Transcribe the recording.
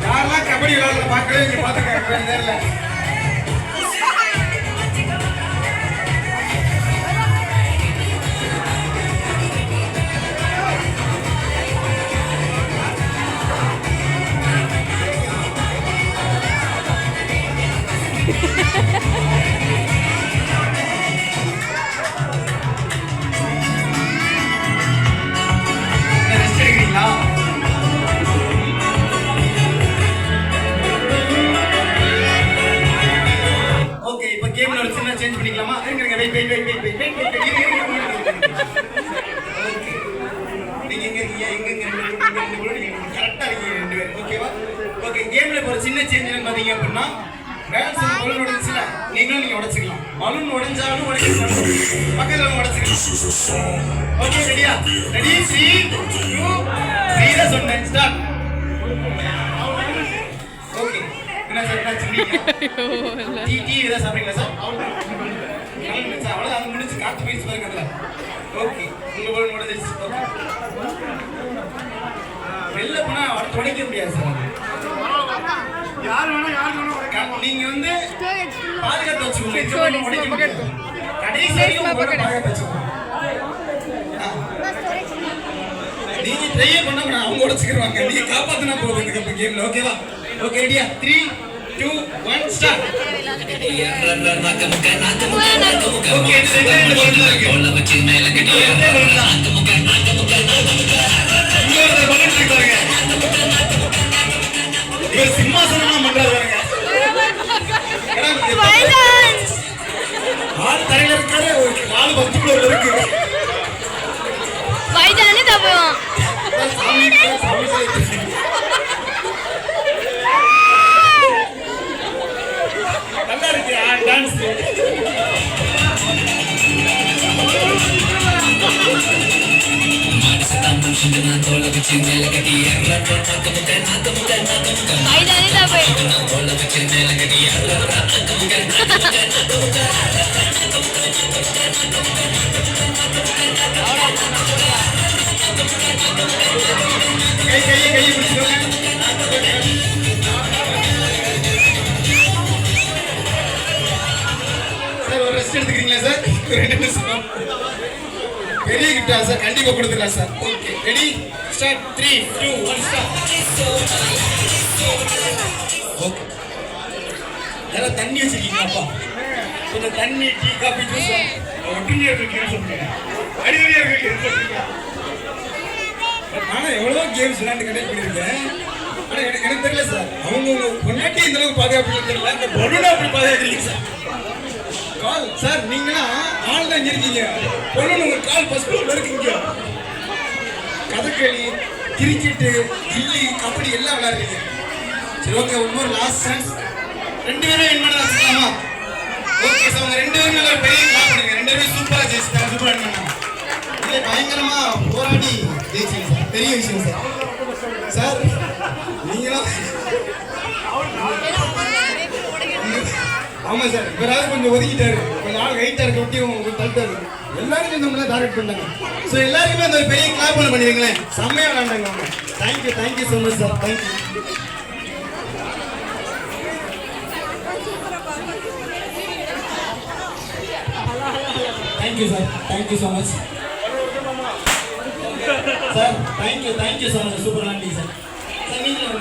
யாரெல்லாம் கபடி விளையாடுற பார்க்கவே இங்க பார்த்துக்க நேரில் சேஞ்ச் பண்ணிக்கலாமா? இருங்க வெயிட் நீங்க எங்க இருக்கீங்க? கரெக்டா இருக்கீங்க ரெண்டு பேரும். ஓகேவா? ஓகே, கேம்ல ஒரு சின்ன சேஞ்ச் என்ன பாத்தீங்க அப்படின்னா பேலன்ஸ் பலூன் உடைஞ்சில நீங்க உடைச்சுக்கலாம். பலூன் உடைஞ்சாலும் உடைக்கலாம். பக்கத்துல உடைச்சுக்கலாம். ஓகே, ரெடியா? ரெடி 3 2 3 சொன்னேன். ஸ்டார்ட். ஓகே. என்ன சார் சொன்னீங்க? டீ இத சாப்பிடுங்க சார். அவ்வளவுதான், அது முடிச்சு காத்து பீஸ் பாருங்க. ஓகே, உங்க பலூன் உடைஞ்சிச்சு. ஓகே, வெளில போனா உடைக்க முடியாது சார். யார் வேணா நீங்க வந்து பாதுகாத்து வச்சுக்கோங்க. கடைசி வரைக்கும் பாதுகாத்து வச்சுக்கோங்க. நீங்க ட்ரை பண்ணா அவங்க உடைச்சுக்கிடுவாங்க. நீங்க காப்பாத்தினா போதும் இந்த கேம்ல. ஓகேவா? ஓகே, ரெடியா? 3 2 1 ஸ்டார்ட். ஓகே, ரெண்டு பலூன் இருக்கு. ஓல வச்சு மேல கட்டியா. இன்னொரு பலூன் இருக்கு பாருங்க. இவர் சிம்மாசனமா பண்றாரு பாருங்க. ஆள் தரையில இருக்காரு, ஆளு பத்துக்குள்ள இருக்கு. வைதானே தப்புவோம். நல்லா இருக்கு டான்ஸ். வைதானே தப்பு. கை பிடிச்சுக்கோங்க. சார் ஒரு ரெஸ்ட் எடுத்துக்கிறீங்களா சார்? 2 நிமிஷம். பெரிய கிஃப்டா சார்? கண்டிப்பா கொடுத்துடலாம் sir. Okay, ready start. 3 2 1 start. Okay, யாரா தண்ணி வச்சிருக்கீங்களாப்பா? கொஞ்சம் தண்ணி, டீ, காபி, ஜூஸ் ஒட்டுமையா இருக்கீங்கன்னு சொல்லுங்க. அடிக்கடியா இருக்கீங்க. நானும் எவ்வளவோ கேம்ஸ் விளையாண்டு கண்டக்ட் பண்ணியிருக்கேன். ஆனா எனக்கு தெரியல சார், அவங்க பொண்ணாட்டி இந்த அளவுக்கு பாதுகாப்பு தெரியல. இந்த பொருளை அப்படி பாதுகாக்கிறீங்க சார். கால் சார், நீங்கன்னா ஆள் தான் இருக்கீங்க. பொருள் உங்க கால் ஃபர்ஸ்ட் ஃப்ளோர்ல இருக்கீங்க. கதகளி, கிரிக்கெட்டு, கில்லி, கபடி எல்லாம் விளையாடுறீங்க. சரி, ஓகே, இன்னொரு லாஸ்ட் சான்ஸ். 2 பேரும் வின் பண்ண வச்சுக்கலாமா? ஓகே சார், உங்க 2 பேரும் நல்ல பெரிய கிளாப் பண்ணுங்க. 2 பேரும் சூப்பரா ஜெயிச்சிட்டாங்க. சூப்பரா வின் பண்ணாங்க. இல்லை, பயங்கரமா போராடி ஜெயிச்சிங்க சார். பெரிய விஷயம் சார். சார் நீங்களும் ஆமா சார், இவராவது கொஞ்சம் ஒதுக்கிட்டாரு. கொஞ்சம் ஆள் ஹைட்டா இருக்க ஒட்டி உங்களுக்கு தள்ளிட்டாரு. எல்லாரும் நம்மள டார்கெட் பண்ணாங்க. ஸோ எல்லாருக்குமே அந்த ஒரு பெரிய கிளாப் பண்ண பண்ணிருங்களேன். செம்மையா விளையாண்டாங்க அவங்க. Thank you so much sir. Thank you sir. Thank you so much sir. Thank you so much. Super நன்றி சார். சார் நீங்களும்